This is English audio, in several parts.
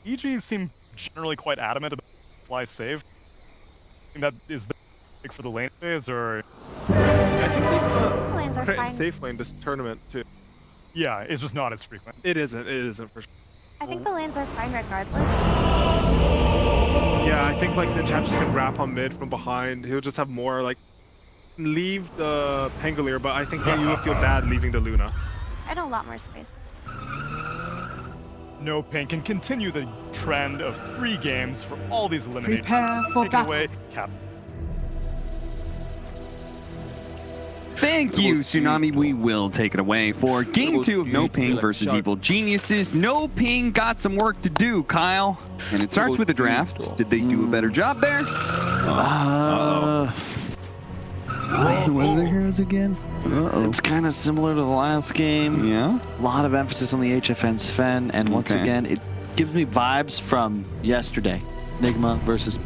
EG seem generally quite adamant about fly save. I think that is big for the lane phase, or I think they've Lanes are fine. safe lane this tournament too. yeah, it's just not as frequent. It isn't for sure. I think the lanes are fine regardless. Yeah, I think like the champ just can wrap on mid from behind. He'll just have more like leave the Pangolier, but I think he will feel bad leaving the Luna. I had a lot more space. NOPING can continue the trend of 3 games for all these eliminations. Prepare for Take it battle. away, Cap. Thank you, Tsunami. We will take it away for Game 2 of NOPING versus Evil Geniuses. NOPING got some work to do, Kyle. And it starts with the draft. Did they do a better job there? What are the heroes again? It's kind of similar to the last game. Yeah? A lot of emphasis on the hFn Sven, and once again, it gives me vibes from yesterday, Nigma versus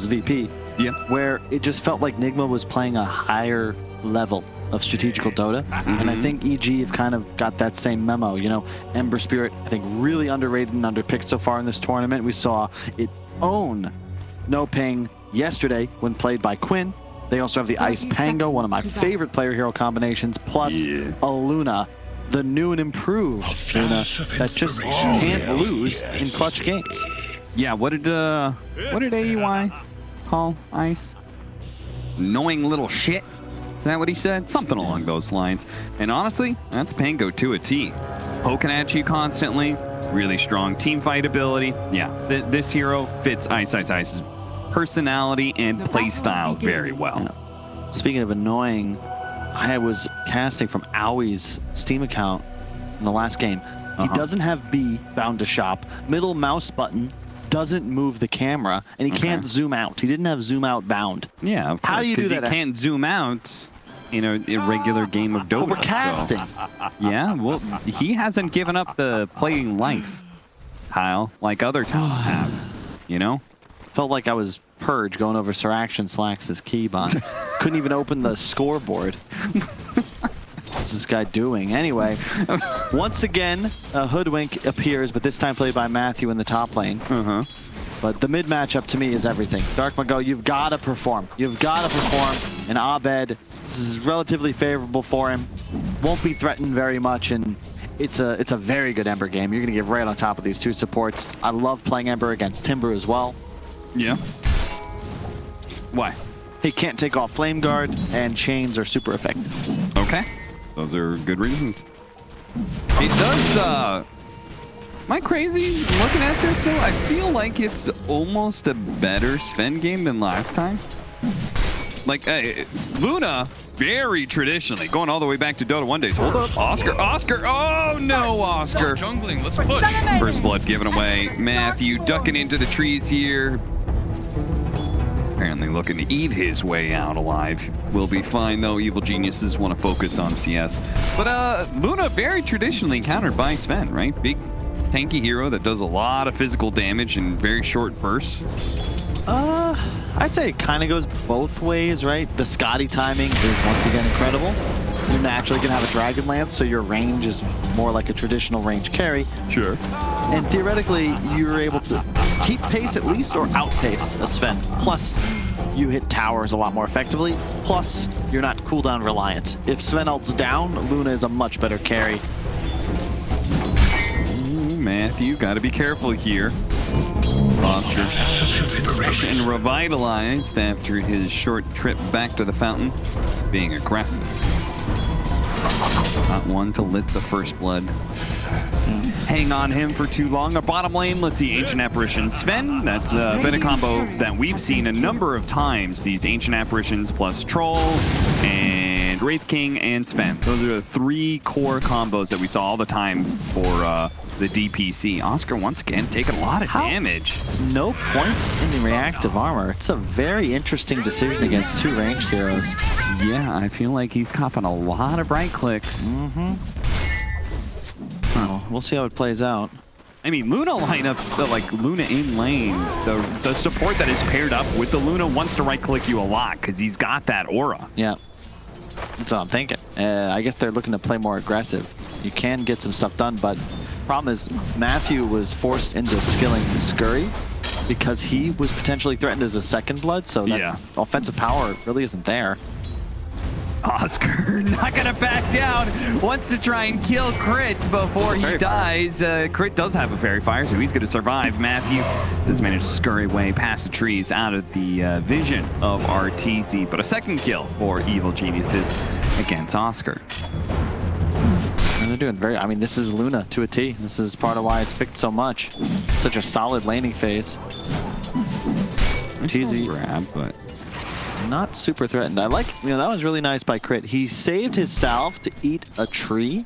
VP. Yeah. Where it just felt like Nigma was playing a higher level of strategical Dota, and I think EG have kind of got that same memo. You know, Ember Spirit, I think, really underrated and underpicked so far in this tournament. We saw it own NOPING yesterday when played by Quinn. They also have the Ice Pango, one of my favorite player hero combinations, plus a Luna, the new and improved Luna that just can't lose in clutch games. Yeah, what did AEY call Ice? Annoying little shit? Is that what he said? Something along those lines. And honestly, that's Pango to a T. Poking at you constantly, really strong team fight ability. Yeah, this hero fits Ice's personality and play style very well. Speaking of annoying, I was casting from Owie's Steam account in the last game. He doesn't have B bound to shop. Middle mouse button doesn't move the camera, and he can't zoom out. He didn't have zoom out bound. Yeah, of course. How do you do that? He can't zoom out in a irregular game of Dota. But we're casting. So. Yeah, well, he hasn't given up the playing life, Kyle, like other talent have. You know? Felt like I was Purge going over Sir Action Slacks' keybinds. Couldn't even open the scoreboard. What's this guy doing? Anyway, once again, a Hoodwink appears, but this time played by Matthew in the top lane. But the mid matchup to me is everything. Dark Mago, you've got to perform. You've got to perform. And Abed, this is relatively favorable for him. Won't be threatened very much, and it's a very good Ember game. You're going to get right on top of these two supports. I love playing Ember against Timber as well. Yeah. Why? He can't take off Flame Guard, and chains are super effective. Okay. Those are good reasons. It does, am I crazy looking at this though? I feel like it's almost a better Sven game than last time. Like, Luna, very traditionally, going all the way back to Dota 1 days. Hold up, Oscar, oh no, Oscar. Jungling, let's push. First blood given away. Matthew ducking into the trees here. Apparently looking to eat his way out alive. Will be fine though. Evil Geniuses want to focus on CS. But Luna very traditionally countered by Sven, right? Big tanky hero that does a lot of physical damage in very short bursts. I'd say it kind of goes both ways, right? The Scotty timing is once again incredible. You're naturally going to have a Dragon Lance, so your range is more like a traditional range carry. Sure. And theoretically, you're able to keep pace at least or outpace a Sven. Plus, you hit towers a lot more effectively. Plus, you're not cooldown reliant. If Sven ults down, Luna is a much better carry. Matthew, got to be careful here. Oscar fresh and revitalized after his short trip back to the fountain, being aggressive. Not one to lit the first blood. Hang on him for too long. A bottom lane, let's see, Ancient Apparition Sven. That's been a combo that we've seen a number of times. These Ancient Apparitions plus Troll and Wraith King and Sven. Those are the 3 core combos that we saw all the time for the DPC. Oscar once again taking a lot of damage. No points in the reactive armor. It's a very interesting decision against 2 ranged heroes. Yeah, I feel like he's copping a lot of right clicks. Well, we'll see how it plays out. I mean, Luna lineups, like Luna in lane, the support that is paired up with the Luna wants to right click you a lot because he's got that aura. Yeah, that's what I'm thinking. I guess they're looking to play more aggressive. You can get some stuff done, but problem is Matthew was forced into skilling the Scurry because he was potentially threatened as a second blood, so that offensive power really isn't there. Oscar not gonna back down, wants to try and kill Crit before he dies. Crit does have a Fairy Fire, so he's gonna survive. Matthew does manage to scurry away past the trees out of the vision of RTZ, but a second kill for Evil Geniuses against Oscar. And they're doing very, I mean, this is Luna to a T. This is part of why it's picked so much. Such a solid laning phase. RTZ grab, but not super threatened. I like, that was really nice by Crit. He saved his salve to eat a tree,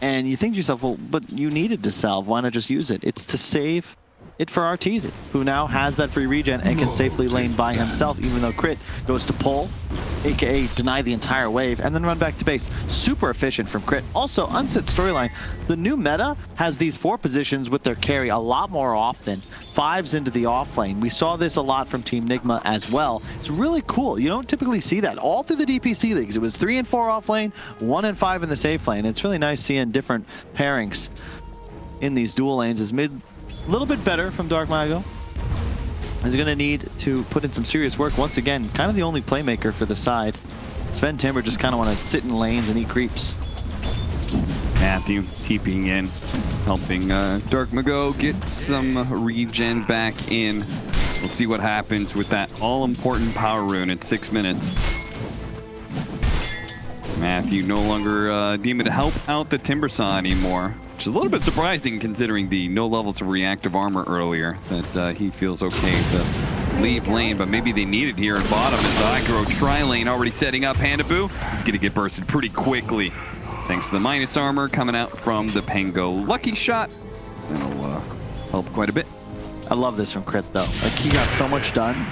and you think to yourself, well, but you needed to salve. Why not just use it? It's to save it for RTZ, who now has that free regen and can safely lane by himself, even though Crit goes to pull, aka deny the entire wave, and then run back to base. Super efficient from Crit. Also, unset storyline, the new meta has these 4 positions with their carry a lot more often. 5s into the off lane. We saw this a lot from Team Nigma as well. It's really cool. You don't typically see that. All through the DPC leagues, it was 3 and 4 off lane, 1 and 5 in the safe lane. It's really nice seeing different pairings in these dual lanes. As mid a little bit better from daraktmaigo. He's going to need to put in some serious work. Once again, kind of the only playmaker for the side. Sven Timber just kind of want to sit in lanes and eat creeps. Matthew TPing in, helping daraktmaigo get some regen back in. We'll see what happens with that all-important power rune at 6 minutes. Matthew no longer deemed to help out the Timbersaw anymore, which is a little bit surprising considering the no levels of reactive armor earlier, that he feels okay to leave lane, but maybe they need it here at bottom as Igro tri-lane already setting up. Handaboo, he's going to get bursted pretty quickly thanks to the minus armor coming out from the Pango. Lucky shot, that'll help quite a bit. I love this from Crit though. Like, he got so much done.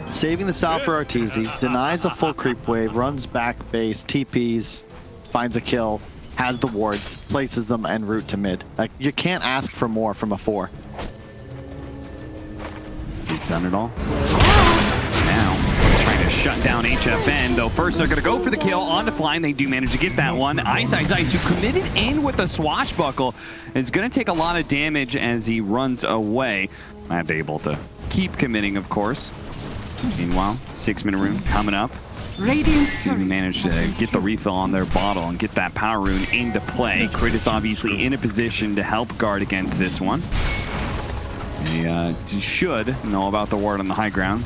Saving the Sal for RTZ, denies a full creep wave, runs back base, TPs, finds a kill, has the wards, places them, and route to mid. Like, you can't ask for more from a 4. He's done it all. Now, trying to shut down hFn, though first they're going to go for the kill on the fly, and they do manage to get that one. Ice, who committed in with a swashbuckle, is going to take a lot of damage as he runs away. Not able to keep committing, of course. Meanwhile, 6-minute rune coming up. To manage to get the refill on their bottle and get that power rune into play. Crit is obviously in a position to help guard against this one. He should know about the ward on the high ground.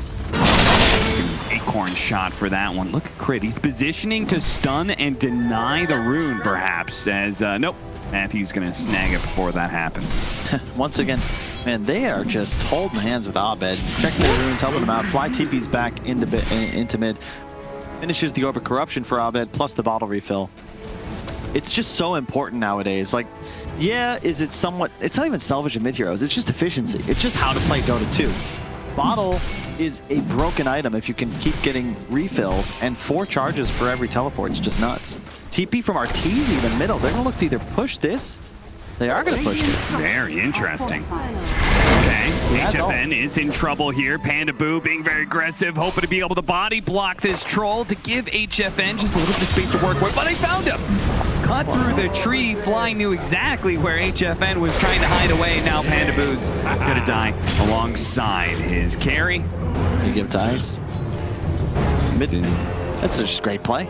Acorn shot for that one. Look at Crit. He's positioning to stun and deny the rune, perhaps, as nope. Matthew's going to snag it before that happens. Once again, man, they are just holding hands with Abed. Checking their runes, helping them out. Fly TP's back into mid. Finishes the Orbit Corruption for Abed, plus the bottle refill. It's just so important nowadays. Like, yeah, is it somewhat... It's not even selfish in mid-heroes. It's just efficiency. It's just how to play Dota 2. Bottle is a broken item if you can keep getting refills, and 4 charges for every teleport is just nuts. TP from RTZ in the middle. They're going to look to either push this. They are going to push this. Very interesting. Okay, hFn is in trouble here. Pandaboo being very aggressive, hoping to be able to body block this troll to give hFn just a little bit of space to work with, but they found him. Cut through the tree. Fly knew exactly where hFn was trying to hide away, and now Pandaboo's gonna die alongside his carry. You give to Ice. That's just great play.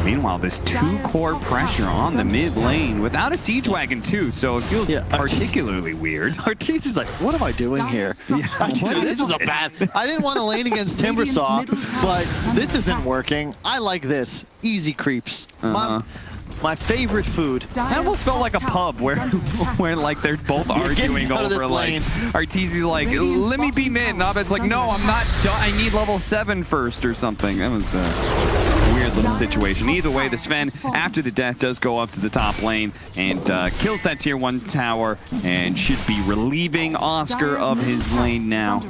Meanwhile, this 2-core pressure on the mid lane without a siege wagon too, so it feels particularly weird. Arteezy's like, what am I doing here? This was a bad... I didn't want to lane against Timbersaw, but this isn't working. I like this. Easy creeps. My favorite food. That almost felt like a pub where like they're both arguing over like Arteezy's like, let me be mid, and Abed's like, no, I'm not done. I need level 7 first or something. That was a weird little situation. Either way, the Sven after the death does go up to the top lane and kills that tier 1 tower and should be relieving Oscar of his lane now.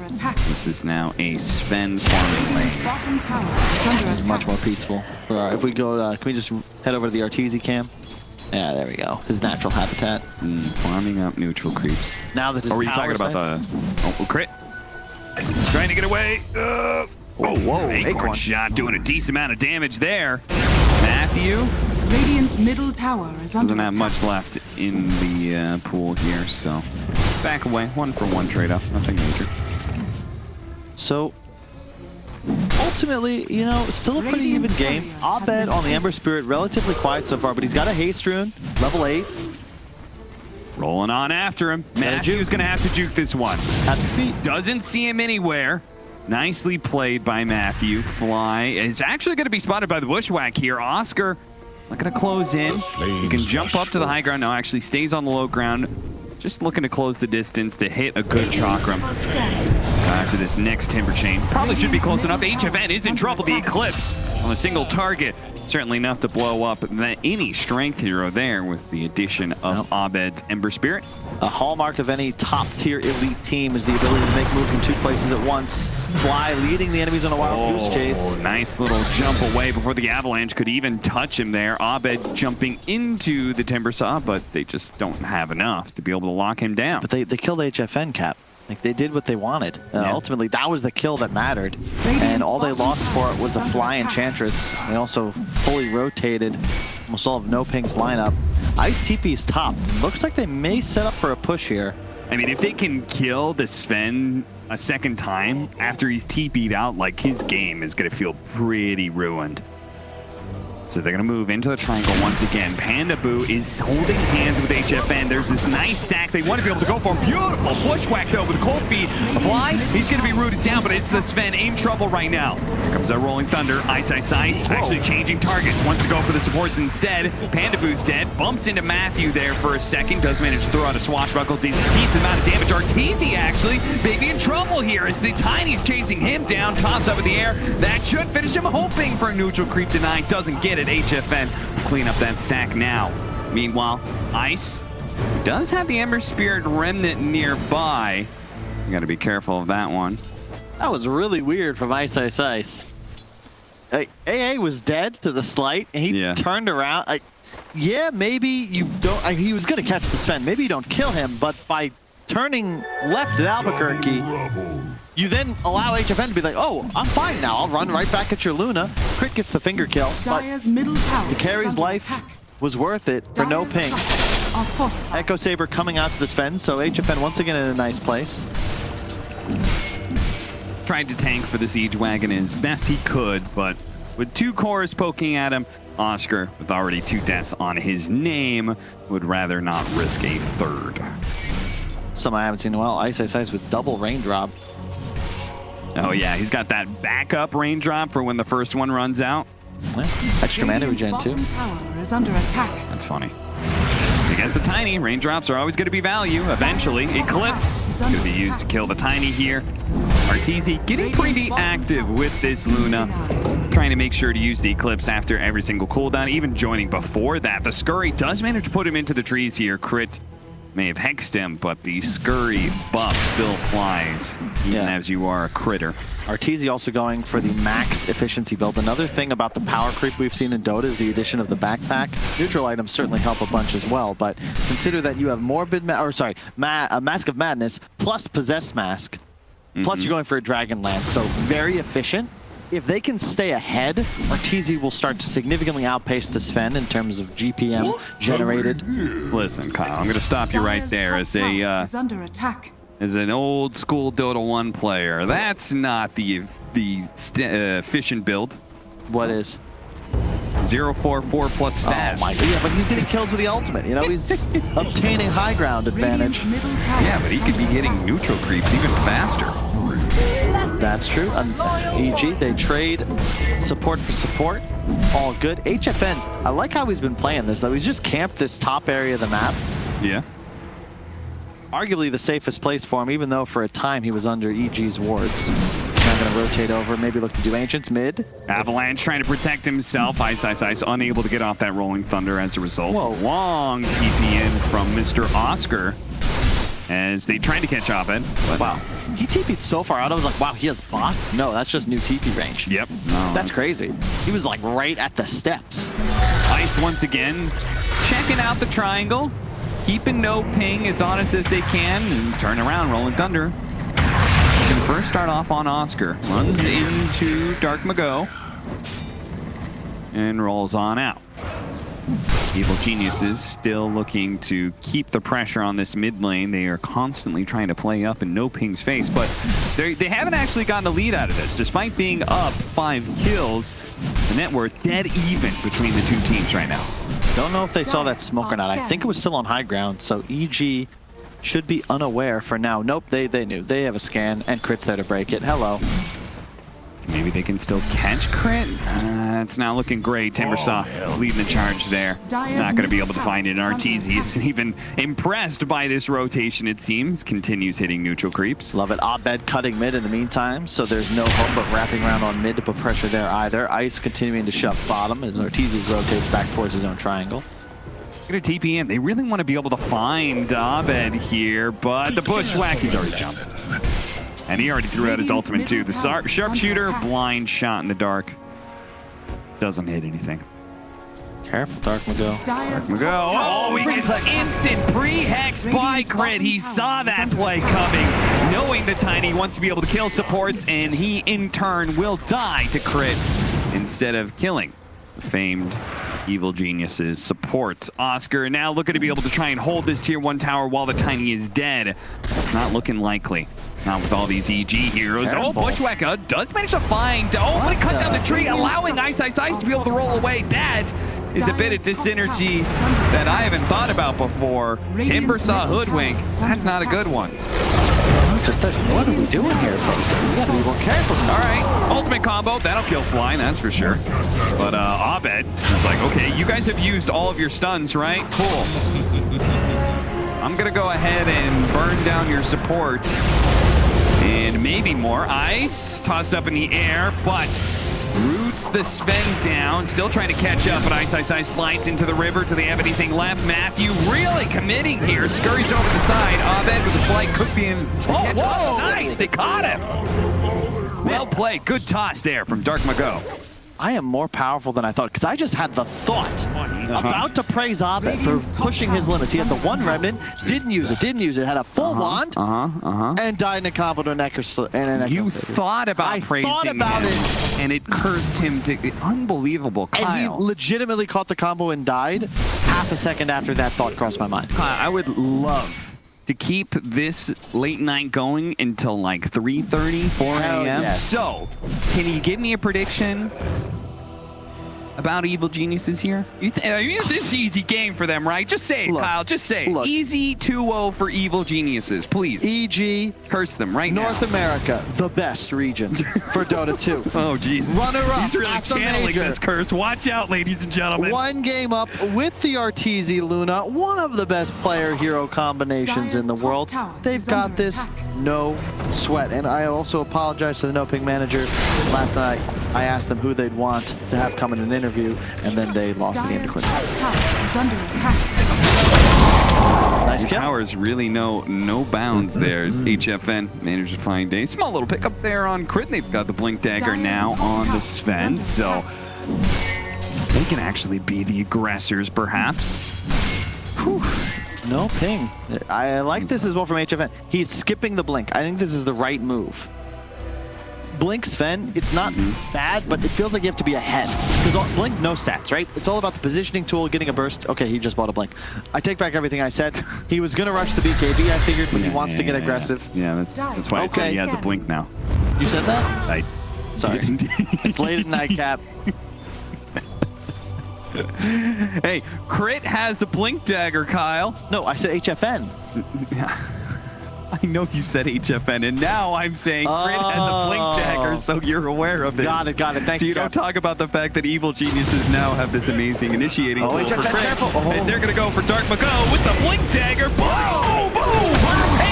This is now a Sven farming lane. It's much more peaceful. If we go, can we just head over to the Arteezy cam? Yeah, there we go. His natural habitat. Farming up neutral creeps. Now that his Or were you talking about the Crit? Trying to get away. Whoa, Acorn shot doing a decent amount of damage there. Matthew Radiant's middle tower is under doesn't have much left in the pool here, so back away. 1-for-1 trade-off, nothing major. So, ultimately, you know, still a pretty even game. Abed on the Ember Spirit, relatively quiet so far, but he's got a haste rune, level 8. Rolling on after him. Matthew's going to have to juke this one. At the feet. Doesn't see him anywhere. Nicely played by Matthew. Fly is actually going to be spotted by the Bushwhack here. Oscar not going to close in. He can jump up to the high ground. No, actually stays on the low ground. Just looking to close the distance to hit a good chakram. After this next Timber Chain. Probably should be close enough. hFn is in trouble. The Eclipse on a single target. Certainly enough to blow up any strength hero there with the addition of Abed's Ember Spirit. A hallmark of any top-tier elite team is the ability to make moves in 2 places at once. Fly leading the enemies on a wild goose chase. Nice little jump away before the avalanche could even touch him there. Abed jumping into the Timber Saw, but they just don't have enough to be able to lock him down. But they killed hFn, Cap. Like, they did what they wanted. Ultimately, that was the kill that mattered. And all they lost for it was a Fly Enchantress. They also fully rotated almost all of NOPING's lineup. Ice TP's top. Looks like they may set up for a push here. I mean, if they can kill the Sven a second time after he's TP'd out, like, his game is going to feel pretty ruined. So they're going to move into the triangle once again. Panda Boo is holding hands with hFn. There's this nice stack. They want to be able to go for him. Beautiful Bushwhack, though, with a cold feed. A Fly, he's going to be rooted down, but it's the Sven in trouble right now. Here comes that Rolling Thunder. Ice. Actually changing targets. Wants to go for the supports instead. Panda Boo's dead. Bumps into Matthew there for a second. Does manage to throw out a swashbuckle. Decent amount of damage. Arteezy, actually, maybe in trouble here as the Tiny's chasing him down. Toss up in the air. That should finish him, hoping for a neutral creep tonight. Doesn't get it. hFn clean up that stack now. Meanwhile, Ice does have the Ember Spirit Remnant nearby. You gotta be careful of that one. That was really weird from Ice. AA was dead to the slight, and he turned around. Yeah, maybe you don't. He was going to catch the Sven. Maybe you don't kill him, but by turning left at Albuquerque, you then allow hFn to be like, oh, I'm fine now. I'll run right back at your Luna. Crit gets the finger kill, but the carry's life was worth it for NOPING. Echo Saber coming out to the Sven, so hFn once again in a nice place. Tried to tank for the Siege Wagon as best he could, but with 2 cores poking at him, Oscar, with already 2 deaths on his name, would rather not risk a 3rd. Some I haven't seen in a while. Ice with double raindrop. Oh yeah, he's got that backup raindrop for when the first one runs out. Yeah. Extra mana regen too. Is under attack. That's funny. Against a Tiny, raindrops are always going to be value. Eventually, Eclipse going to be used to kill the Tiny here. Arteezy getting pretty active with this Luna, trying to make sure to use the Eclipse after every single cooldown, even joining before that. The Scurry does manage to put him into the trees here. Crit may have hexed him, but the Scurry buff still flies, even as you are a critter. Arteezy also going for the max efficiency build. Another thing about the power creep we've seen in Dota is the addition of the backpack. Neutral items certainly help a bunch as well, but consider that you have Mask of Madness plus Possessed Mask, plus you're going for a Dragonlance, so very efficient. If they can stay ahead, Arteezy will start to significantly outpace the Sven in terms of GPM generated. Listen, Kyle, I'm going to stop you right there. As under attack. As an old school Dota 1 player, that's not the efficient build. What is? 0-4-4 plus stats. Oh my god, yeah, but he's getting kills with the ultimate. You know, he's obtaining high ground advantage. Yeah, but he could be getting neutral creeps even faster. That's true. EG, they trade support for support. All good. hFn, I like how he's been playing this, though. He's just camped this top area of the map. Yeah. Arguably the safest place for him, even though for a time he was under EG's wards. Now going to rotate over, maybe look to do Ancients mid. Avalanche trying to protect himself. Ice, unable to get off that Rolling Thunder as a result. Whoa. Long TP in from Mr. Oscar as they tried to catch Abed. Wow. He TP'd so far out, I was like, wow, he has bots? No, that's just new TP range. Yep. No, that's crazy. He was like right at the steps. Ice once again checking out the triangle. Keeping NOPING as honest as they can and turn around, Rolling Thunder. And first start off on Oscar. Runs into Dark Mago and rolls on out. Evil Geniuses still looking to keep the pressure on this mid lane. They are constantly trying to play up in NOPING's face, but they haven't actually gotten a lead out of this. Despite being up 5 kills, the net worth dead even between the two teams right now. Don't know if they saw that smoke or not. I think it was still on high ground, so EG should be unaware for now. Nope, they knew. They have a scan, and Crit's there to break it. Hello. Maybe they can still catch Crit. It's not looking great. Timbersaw leading the charge there. Not going to be able to find it. And Arteezy isn't even impressed by this rotation, it seems. Continues hitting neutral creeps. Love it. Abed cutting mid in the meantime, so there's no hope of wrapping around on mid to put pressure there either. Ice continuing to shove bottom as Arteezy rotates back towards his own triangle. Look at a TP in. They really want to be able to find Abed here, but the bushwhack, he's already jumped. And he already threw out his ultimate too. The sharpshooter, blind shot in the dark. Doesn't hit anything. Careful, Dark Mago. Oh, he gets an instant pre-hex by Crit. He saw that play coming, knowing the Tiny wants to be able to kill supports, and he in turn will die to Crit instead of killing the famed Evil Geniuses supports. Oscar now looking to be able to try and hold this tier 1 tower while the Tiny is dead. It's not looking likely. Not with all these EG heroes. Careful. Oh, Bushwhacker does manage to find. Oh, but he cut down the tree, allowing Ice to be able to roll away. That is a bit of dyssynergy that I haven't thought about before. Timbersaw hoodwink. That's not a good one. What are we doing here, folks? We gotta be more careful. All right, ultimate combo. That'll kill Fly, that's for sure. But Abed is like, okay, you guys have used all of your stuns, right? Cool. I'm gonna go ahead and burn down your supports. And maybe more. Ice tossed up in the air, but roots the Sven down. Still trying to catch up, but Ice slides into the river. Do they have anything left? Matthew really committing here. Scurries over the side. Abed with a slight could be in. Oh, whoa! Nice, they caught him. Well played. Good toss there from Dark Mago. I am more powerful than I thought, because I just had the thought about to praise Abed for pushing his limits. He had the one remnant, didn't use it, had a full wand, and died in a combo to an echo. You thought about praising him, and it cursed him to unbelievable. Kyle. And he legitimately caught the combo and died half a second after that thought crossed my mind. Kyle, I would love to keep this late night going until like 3:30, 4 a.m. Yes. So, can you give me a prediction about Evil Geniuses here? I mean, this is an easy game for them, right? Just say it, Kyle. Just say it. Easy 2-0 for Evil Geniuses, please. EG. Curse them right now. North America, the best region for Dota 2. Oh, Jesus. Runner-up. He's really channeling this curse. Watch out, ladies and gentlemen. One game up with the Arteezy Luna, one of the best player-hero combinations in the world. They've got this, no sweat. And I also apologize to the NOPING manager. Last night, I asked them who they'd want to have come in an interview, and then they lost the game to Quincy. Nice kill. Powers really no bounds there. hFn managed to find a small little pickup there on Crit. They've got the Blink Dagger now on the Sven, so they can actually be the aggressors, perhaps. Whew. No ping. I like this as well from hFn. He's skipping the blink. I think this is the right move. Blink Sven, it's not bad, but it feels like you have to be ahead. Because Blink, no stats, right? It's all about the positioning tool, getting a burst. Okay, he just bought a Blink. I take back everything I said. He was going to rush the BKB, I figured, but he wants to get aggressive. Yeah, that's why I said he has a Blink now. You said that? Sorry. It's late at night, Cap. Hey, Crit has a Blink Dagger, Kyle. No, I said hFn. I know you said hFn, and now I'm saying Crit has a Blink Dagger, so you're aware of it. Got it. Thank you. So you don't talk about the fact that Evil Geniuses now have this amazing initiating tool for Crit. And they're going to go for Dark Mago with the Blink Dagger. Boom! Boom!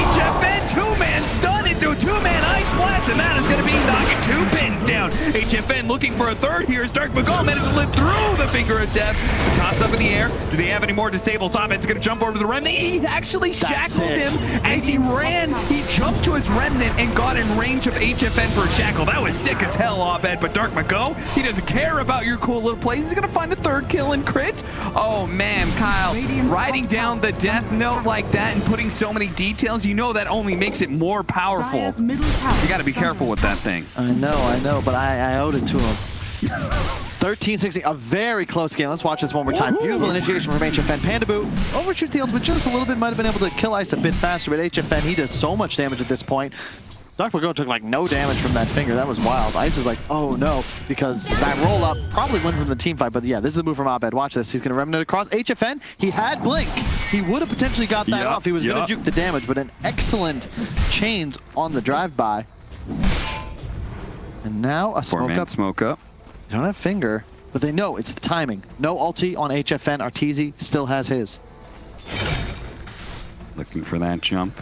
hFn, two-man stun into a two-man Ice Blast, and that is going to be knocking 2 pins down. hFn looking for a third here as Dark Mago managed to live through the Finger of Death. The toss up in the air. Do they have any more disabled? Abed's going to jump over to the remnant. He actually shackled him as he ran. He jumped to his remnant and got in range of hFn for a shackle. That was sick as hell, Abed, but Dark Mago, he doesn't care about your cool little plays. He's going to find a third kill and Crit. Oh, man, Kyle, writing down the death note like that and putting so many details, you know that only makes it more powerful. You got to be careful with that thing. I know, but I owed it to him. 13-16, a very close game. Let's watch this one more time. Beautiful initiation from hFn. Panda Boot overshoots the ultimate just a little bit. Might have been able to kill Ice a bit faster, but hFn, he does so much damage at this point. Dark Mago took like no damage from that finger. That was wild. Ice is like, oh no, because that roll up probably wins them the team fight. But yeah, this is the move from Abed. Watch this. He's going to remnant across. hFn, he had Blink. He would have potentially got that off. He was going to juke the damage, but an excellent chains on the drive-by. And now a smoke up. Smoke up. They don't have finger, but they know it's the timing. No ulti on hFn. Arteezy still has his. Looking for that jump.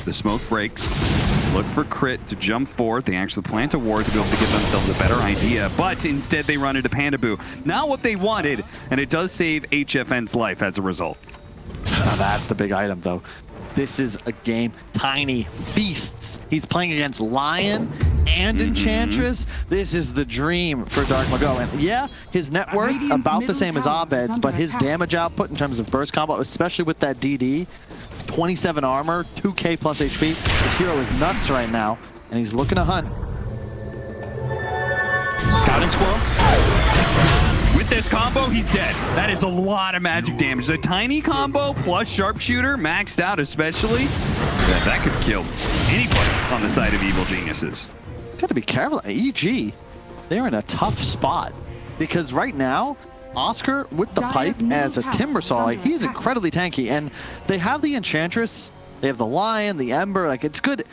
The smoke breaks. Look for crit to jump forward. They actually plant a ward to be able to give themselves a better idea, but instead they run into Panda Boo. Not what they wanted, and it does save hFn's life as a result. Now that's the big item, though. This is a game. Tiny feasts. He's playing against Lion and Enchantress. This is the dream for Dark Mago. And yeah, his net worth about the same as Abed's, but his damage output in terms of burst combo, especially with that DD, 27 armor, 2k plus HP. This hero is nuts right now, and he's looking to hunt. Scouting Squirrel. With this combo, he's dead. That is a lot of magic damage. The tiny combo plus sharpshooter, maxed out especially, that could kill anybody on the side of Evil Geniuses. Got to be careful. EG, they're in a tough spot because right now, Oscar with the pipe as a Timbersaw, like, he's incredibly tanky, and they have the Enchantress, they have the Lion, the Ember, like it's good,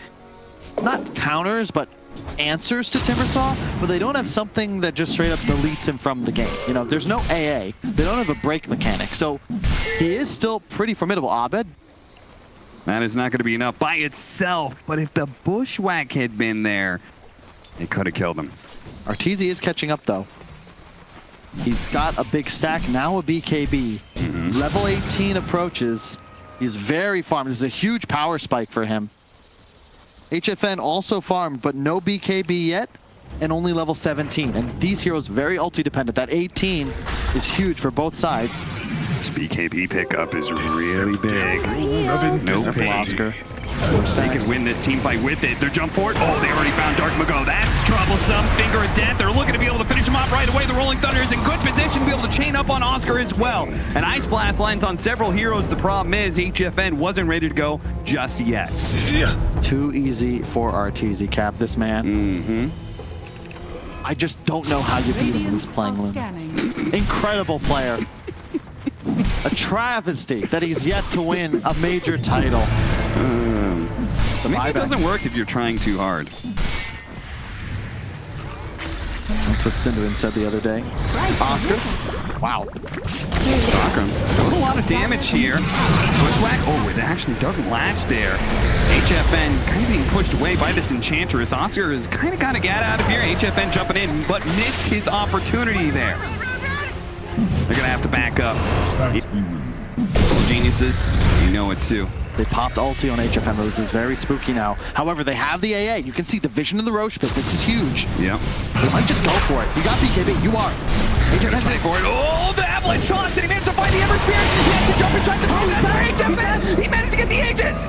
not counters, but answers to Timbersaw, but they don't have something that just straight up deletes him from the game. You know, there's no AA, they don't have a break mechanic, so he is still pretty formidable. Abed. That is not going to be enough by itself, but if the Bushwhack had been there, it could have killed him. Arteezy is catching up though. He's got a big stack, now a BKB. Level 18 approaches. He's very farmed. This is a huge power spike for him. hFn also farmed, but no BKB yet, and only level 17. And these heroes very ulti dependent. That 18 is huge for both sides. This BKB pickup is really big. No ping. Oscar. They can win this team fight with it. Their jump forward. Oh, they already found Dark Mago. That's troublesome. Finger of death. They're looking to be able to finish him off right away. The Rolling Thunder is in good position to be able to chain up on Oscar as well. An Ice Blast lands on several heroes. The problem is hFn wasn't ready to go just yet. Too easy for Arteezy, Cap, this man. I just don't know how you beat him when he's playing Luna. Incredible player. A travesty that he's yet to win a major title. Maybe it doesn't work if you're trying too hard. That's what Cinderin said the other day. Oscar. Wow. Doing a lot of damage here. Bushwhack. Oh, it actually doesn't latch there. hFn kind of being pushed away by this Enchantress. Oscar has kind of got to get out of here. hFn jumping in, but missed his opportunity there. They're going to have to back up. Evil Geniuses, you know it too. They popped ulti on hFn, but this is very spooky now. However, they have the AA. You can see the vision in the Roche pit. This is huge. Yep. They might just go for it. You got BKB. You are. hFn's ready for it. Oh, the avalanche toss, and he managed to find the Ember Spirit. He has to jump inside the post. hFn, he managed to get the Aegis.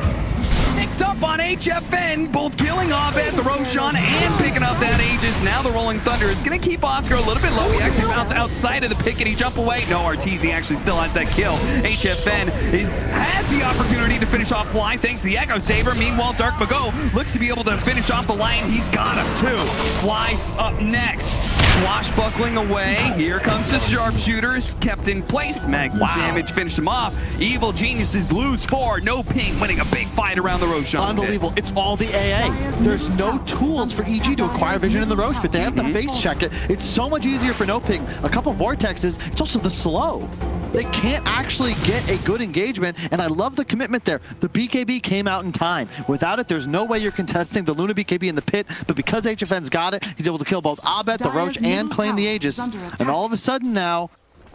Picked up on hFn, both killing Abed, the Roshan, and picking up that Aegis. Now the Rolling Thunder is going to keep Oscar a little bit low. He actually bounced outside of the pick and he jump away. No, Arteezy actually still has that kill. hFn has the opportunity to finish off Fly thanks to the Echo Saber. Meanwhile, Dark Mago looks to be able to finish off the Lion. He's got him too. Fly up next. Swashbuckling away. Here comes the Sharpshooters. Kept in place. Mag damage finished him off. Evil Geniuses lose 4. No ping, winning a big fight around the Roshan. Unbelievable. It's all the AA. There's no tools for EG to acquire vision in the Roche, but they have to face check it. It's so much easier for no ping. A couple vortexes. It's also the slow. They can't actually get a good engagement, and I love the commitment there. The BKB came out in time. Without it, there's no way you're contesting the Luna BKB in the pit, but because hFn's got it, he's able to kill both Abed, the Roche, and claim the Aegis. And all of a sudden now,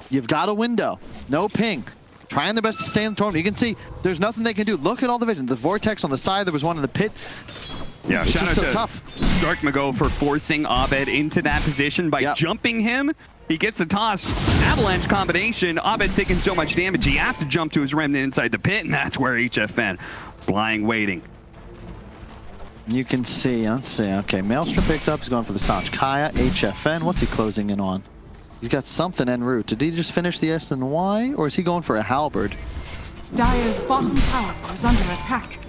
you've got a window. No ping. Trying their best to stay in the tournament. You can see there's nothing they can do. Look at all the vision. The vortex on the side, there was one in the pit. Yeah, it's shout just out so to tough. Dark Mago for forcing Abed into that position by jumping him. He gets the toss, avalanche combination. Abed's taking so much damage, he has to jump to his remnant inside the pit, and that's where hFn is lying waiting. You can see, let's see, okay, Maelstrom picked up, he's going for the Sanch Kaya, hFn, what's he closing in on? He's got something en route. Did he just finish the S and Y, or is he going for a halberd? Dire's bottom tower is under attack.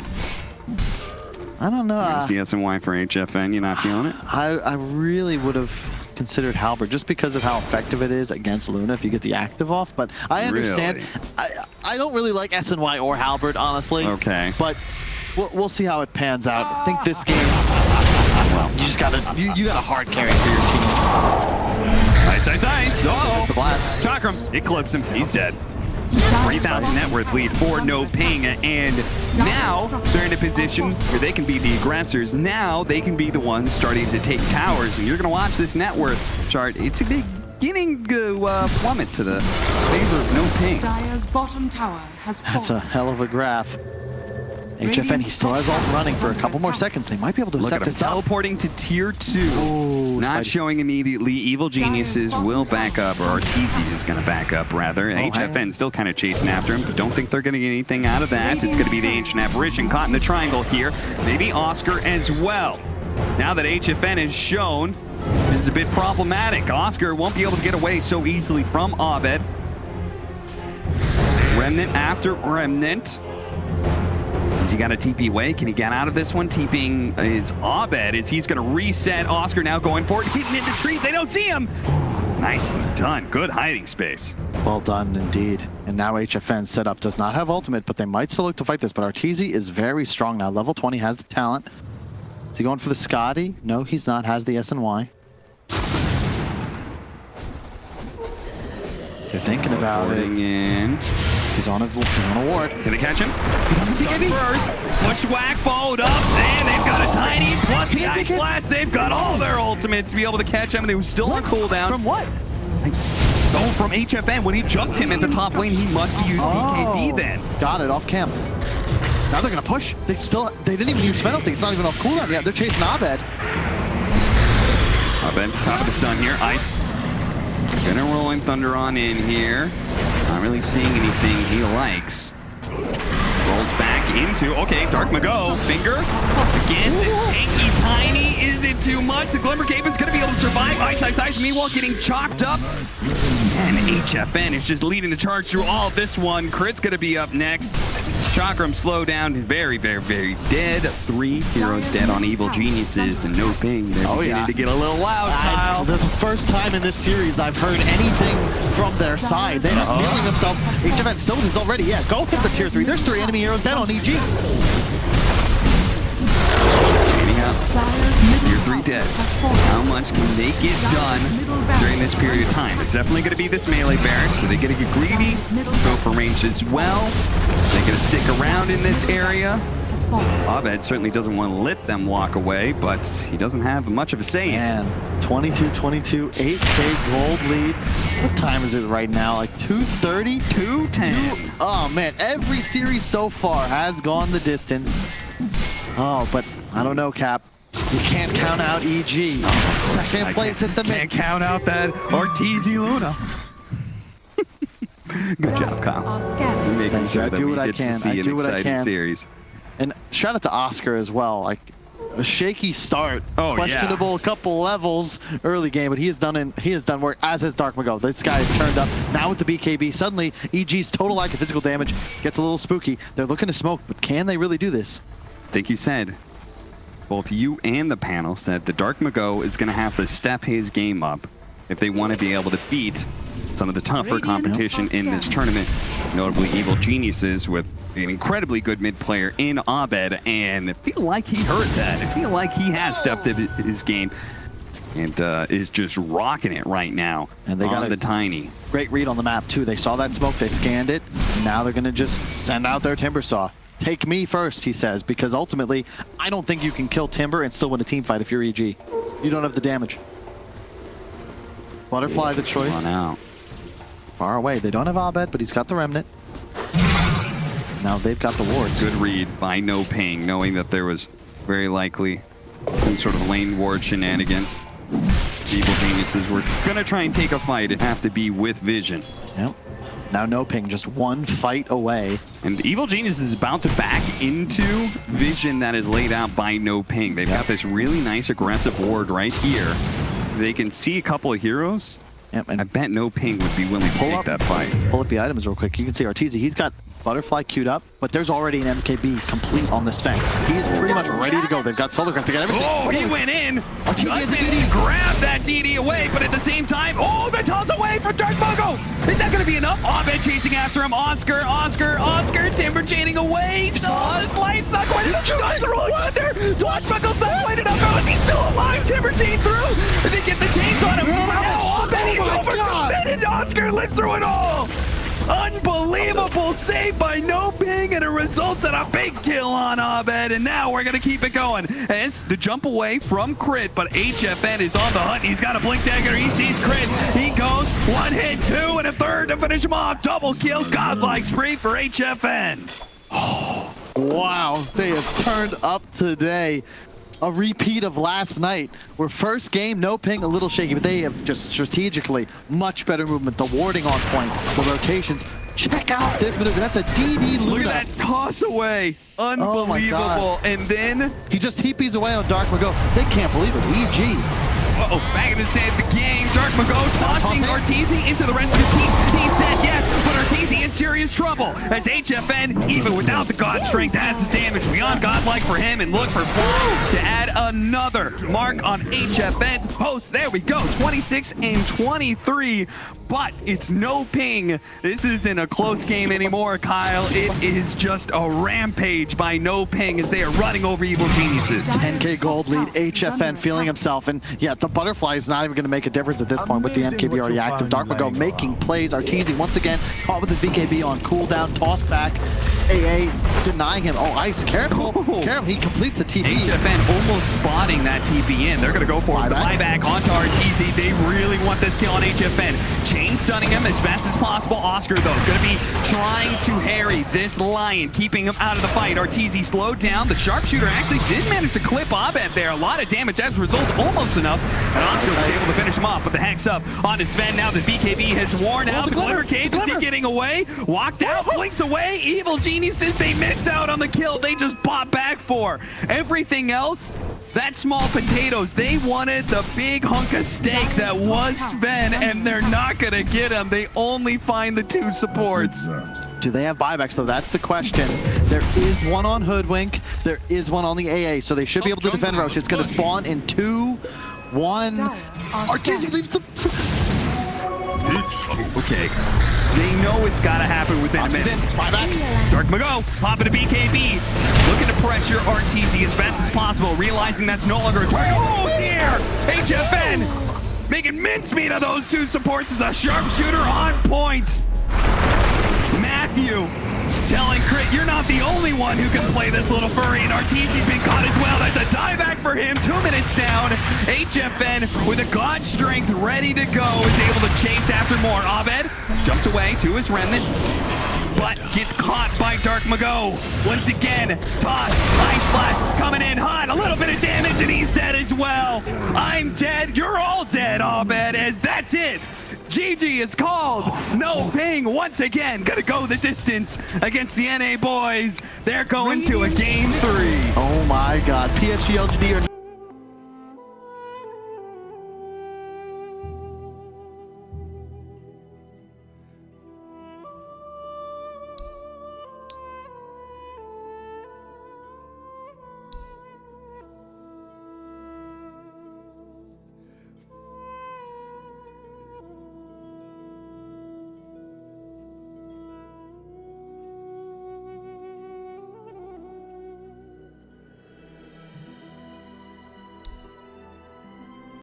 I don't know. There's the SNY for hFn. You're not feeling it? I really would have considered halberd just because of how effective it is against Luna if you get the active off. But I understand. Really? I don't really like SNY or halberd, honestly. Okay. But we'll see how it pans out. I think this game, well, you just gotta you got a hard carry for your team. Ice, ice, ice. Just the Oh, blast. Chakram. It clips him. He's dead. 3,000 net worth lead for NOPING, and now they're in a position where they can be the aggressors. Now they can be the ones starting to take towers, and you're going to watch this net worth chart. It's beginning to plummet to the favor of NOPING. Dire's bottom tower has fallen. That's a hell of a graph. hFn, he still has ult running for a couple more seconds. They might be able to Look set at him this up. teleporting to tier 2. Ooh, Not Spidey. showing immediately. Evil Geniuses will back up, or Arteezy is going to back up, rather. hang hFn on. still kind of chasing after him. Don't think they're going to get anything out of that. It's going to be the Ancient Apparition caught in the triangle here. Maybe Oscar as well. Now that hFn is shown, this is a bit problematic. Oscar won't be able to get away so easily from Abed. Remnant after Remnant. Has he got a TP away? Can he get out of this one? TPing is Abed as he's going to reset. Oscar now going for it. Hidden in the trees. They don't see him. Nicely done. Good hiding space. Well done indeed. And now hFn setup does not have ultimate, but they might still look to fight this. But Arteezy is very strong now. Level 20 has the talent. Is he going for the Scotty? No, he's not. Has the SNY. They're thinking about Boarding it. in. He's on a ward. Can they catch him? He doesn't see Stun Gibby. first. Bushwhack followed up. And they've got a tiny plus the Can't ice pick it. blast. They've got all their ultimates to be able to catch him. And they were still on cooldown. From what? Oh, from hFn. When he jumped him at the top lane, he must have used BKB then. Got it, off camp. Now they're gonna push. They didn't even use penalty. It's not even off cooldown yet. They're chasing Abed. Abed, top of the stun here. Ice. Gonna rolling Thunder on in here. Not really seeing anything he likes. Rolls back into, okay, Dark Mago. Finger. Again, tanky tiny. Is it too much? The Glimmer Cape is gonna be able to survive. Ice, ice, ice. Meanwhile, getting chalked up. And hFn is just leading the charge through all of this one. Crit's gonna be up next. Chakram slow down, very, very, very dead. 3 heroes dead on Evil Geniuses and NOPING. They're beginning to get a little loud, Kyle. The first time in this series I've heard anything from their side. They're not feeling themselves. hFn still is already, yeah, go hit the tier 3. There's 3 enemy heroes dead on EG. Shading up. Tier 3 dead. How much can they get done during this period of time? It's definitely going to be this melee barracks, so they got to get greedy, go for range as well. They're going to stick around in this area. Abed certainly doesn't want to let them walk away, but he doesn't have much of a say in it. Man, 22-22, 8K gold lead. What time is it right now? Like 2:30? 2:10. Oh man, every series so far has gone the distance. Oh, but I don't know, Cap. You can't count out EG. Second place at the Can't mid. count out that Arteezy Luna. Good job, Kyle. Are scanning. You're making Thank you. sure I that do we what I get to can. see I an do what I exciting can. series. And shout out to Oscar as well. Like a shaky start, Oh, yeah. questionable couple levels early game, but he has done work, as has Dark Mago. This guy is turned up now with the BKB. Suddenly, EG's total lack of physical damage gets a little spooky. They're looking to smoke, but can they really do this? I think you said, both you and the panel said the Dark Mago is going to have to step his game up if they want to be able to beat some of the tougher competition in this tournament, notably Evil Geniuses with an incredibly good mid player in Abed, and I feel like he heard that. I feel like he has stepped up his game and is just rocking it right now And they got on a the Tiny. great read on the map too. They saw that smoke, they scanned it, and now they're gonna just send out their Timber Saw. Take me first, he says, because ultimately, I don't think you can kill Timber and still win a team fight if you're EG. You don't have the damage. Butterfly the choice. Come on out. Far away. They don't have Abed, but he's got the Remnant. Now they've got the wards. Good read by NOPING, knowing that there was very likely some sort of lane ward shenanigans. The Evil Geniuses were gonna try and take a fight. It'd have to be with vision. Yep. Now NOPING just one fight away. And Evil Genius is about to back into vision that is laid out by NOPING. They've got this really nice aggressive ward right here. They can see a couple of heroes. Yep, I and bet no ping would be willing to Pull take up. that fight. pull up the items real quick. You can see Arteezy, he's got Butterfly queued up, but there's already an MKB complete on the Sven. He is pretty much ready to go. They've got Solar Crest, they got everything. Oh, he went in. Arteezy has the Doesn't DD. grab that DD away, but at the same time, oh, the toss away from Dark Mogo. Is that going to be enough? Abed chasing after him. Oscar, Timber chaining away. Oh, this light's not quite enough. Guys are rolling under. Swashbuckle's not quite enough. How is he still alive? Timber chain through. They get the chains on him. But now Abed, he's over. And Oscar lives through it all. Unbelievable save by No Ping, and it results in a big kill on Abed, and now we're gonna keep it going. As the jump away from Crit, but hFn is on the hunt. He's got a blink dagger, he sees Crit, he goes, one hit, two, and a third to finish him off. Double kill, godlike spree for hFn. Wow, they have turned up today. A repeat of last night, where first game, no ping, a little shaky, but they have just strategically much better movement. The warding on point, the rotations. Check out this maneuver. That's a DD Luna. Look at that toss away. Unbelievable. God. And then, He just TPs away on Dark Mago. They can't believe it. EG. uh-oh, back in the game. Dark Mago tossing Arteezy into the rest of his team. He's dead, yes, but Arteezy in serious trouble as hFn, even without the God Strength, has the damage beyond godlike for him, and look for Fly to add another mark on hFn's post. There we go, 26 and 23, but it's no ping. This isn't a close game anymore, Kyle. It is just a rampage by no ping as they are running over evil geniuses. 10k gold lead, hFn feeling himself, and yeah, the butterfly is not even going to make a difference at this point with the MKB already active. Dark Mago making plays. Arteezy once again caught with his BKB on cooldown, toss back. AA denying him. Oh, Ice, careful. Careful, he completes the TP. hFn almost spotting that TP in. They're going to go for the buyback onto Arteezy. They really want this kill on hFn. Chain stunning him as best as possible. Oscar, though, going to be trying to harry this Lion, keeping him out of the fight. Arteezy slowed down. The sharpshooter actually did manage to clip Abed there. A lot of damage as a result, almost enough. And Oscar was able to finish him off, but the hex up onto Sven. Now the BKB has worn out. The Glimmer Cage is he getting away? Walked out, blinks away. Evil geniuses, they miss out on the kill. They just bought back for everything else. That small potatoes, they wanted the big hunk of steak that was Sven, and they're not gonna get him. They only find the two supports. Do they have buybacks, though? That's the question. There is one on Hoodwink. There is one on the AA, so they should be able to defend Roche. It's going to spawn in 2, 1. Arteezy leaves the... Okay. They know it's got to happen within a minute. Buybacks. Dark Mago, popping a BKB. Looking to pressure Arteezy as best as possible, realizing that's no longer a target. Oh, dear! hFn making mincemeat of those two supports as a sharpshooter on point. Matthew telling Crit, you're not the only one who can play this little furry, and Arteezy's been caught as well. That's a dieback for him. 2 minutes down. hFn with a God Strength ready to go is able to chase after more. Abed jumps away to his remnant, but gets caught by Dark Mago. Once again, toss, Ice Splash coming in hot, a little bit of damage, and he's dead as well. I'm dead, you're all dead, Abed, as that's it. GG is called. No ping once again. Gonna go the distance against the NA boys. They're going to a game 3. Oh my God. PSG LGD are...